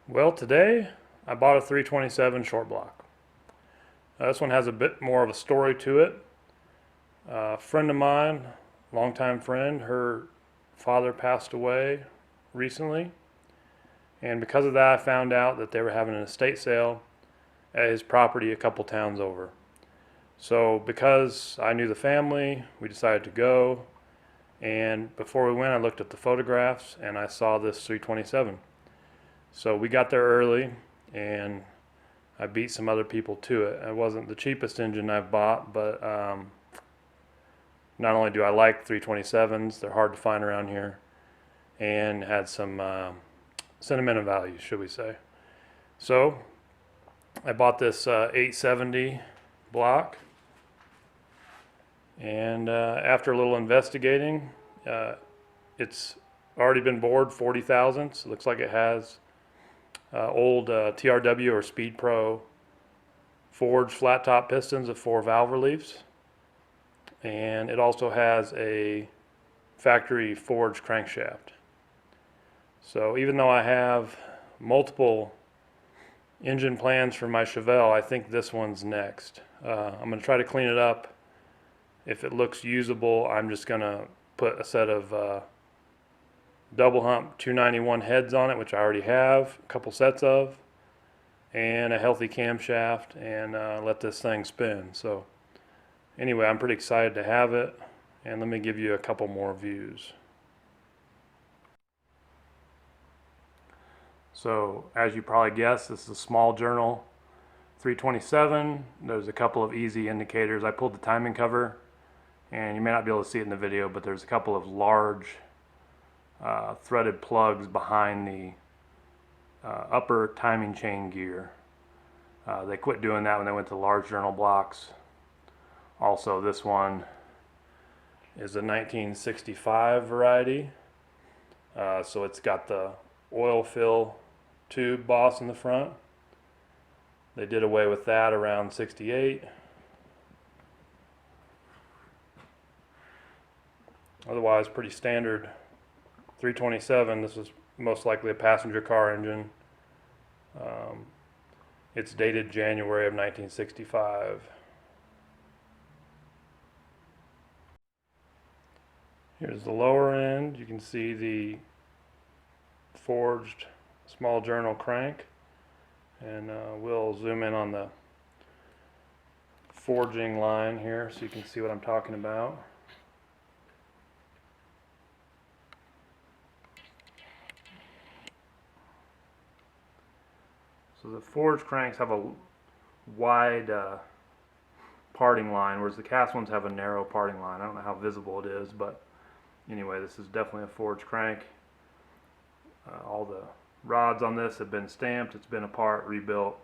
Well, today I bought a 327 short block. This one has a bit more of a story to it. A friend of mine, longtime friend, her father passed away recently, and because of that, I found out that they were having an estate sale at his property a couple towns over. So, because I knew the family, we decided to go. And before we went, I looked at the photographs and I saw this 327. So we got there early, and I beat some other people to it. It wasn't the cheapest engine I've bought, but not only do I like 327s, they're hard to find around here, and had some sentimental value, should we say. So I bought this 870 block, and after a little investigating, it's already been bored 40 thousandths. It looks like it has old TRW or Speed Pro forged flat top pistons of 4 valve reliefs, and it also has a factory forged crankshaft. So even though I have multiple engine plans for my Chevelle, I think this one's next. I'm going to try to clean it up. If it looks usable, I'm just going to put a set of double hump 291 heads on it, which I already have a couple sets of, and a healthy camshaft, and let this thing spin. So anyway, I'm pretty excited to have it, and let me give you a couple more views. So as you probably guessed, this is a small journal 327. There's a couple of easy indicators. I pulled the timing cover, and you may not be able to see it in the video, but there's a couple of large threaded plugs behind the upper timing chain gear. They quit doing that when they went to large journal blocks. Also, this one is a 1965 variety, so it's got the oil fill tube boss in the front. They did away with that around 68. Otherwise, pretty standard 327. This is most likely a passenger car engine. It's dated January of 1965. Here's the lower end. You can see the forged small journal crank, and we'll zoom in on the forging line here so you can see what I'm talking about. So the forged cranks have a wide parting line, whereas the cast ones have a narrow parting line. I don't know how visible it is, but anyway, this is definitely a forged crank. All the rods on this have been stamped. It's been apart, rebuilt.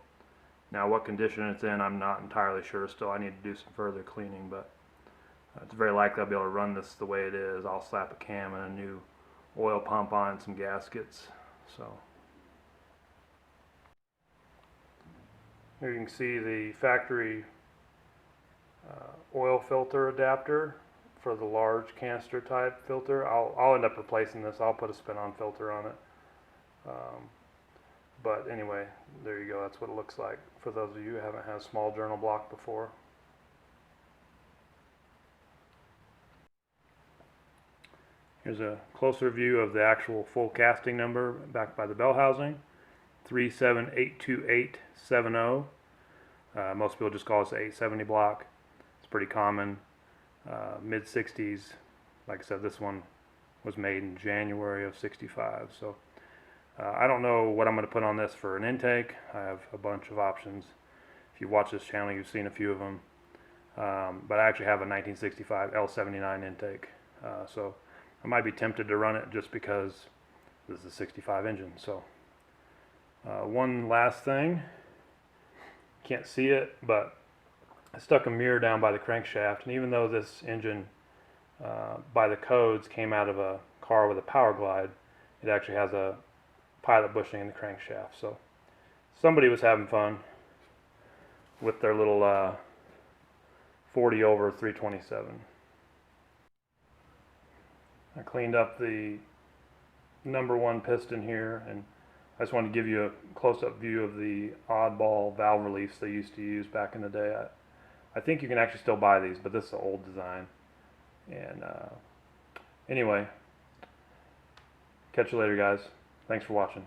Now what condition it's in, I'm not entirely sure still. I need to do some further cleaning, but it's very likely I'll be able to run this the way it is. I'll slap a cam and a new oil pump on and some gaskets. So here you can see the factory oil filter adapter for the large canister type filter. I'll end up replacing this. I'll put a spin-on filter on it. But anyway, there you go. That's what it looks like for those of you who haven't had a small journal block before. Here's a closer view of the actual full casting number backed by the bell housing. 3782870. Most people just call this the 870 block. It's pretty common. Mid 60s. Like I said, this one was made in January of 65. So I don't know what I'm going to put on this for an intake. I have a bunch of options. If you watch this channel, you've seen a few of them. But I actually have a 1965 L79 intake. So I might be tempted to run it just because this is a 65 engine. So one last thing. Can't see it, but I stuck a mirror down by the crankshaft, and even though this engine by the codes came out of a car with a power glide, it actually has a pilot bushing in the crankshaft. So somebody was having fun with their little 40 over 327. I cleaned up the number one piston here, and I just wanted to give you a close-up view of the oddball valve reliefs they used to use back in the day. I think you can actually still buy these, but this is an old design. And anyway, catch you later, guys. Thanks for watching.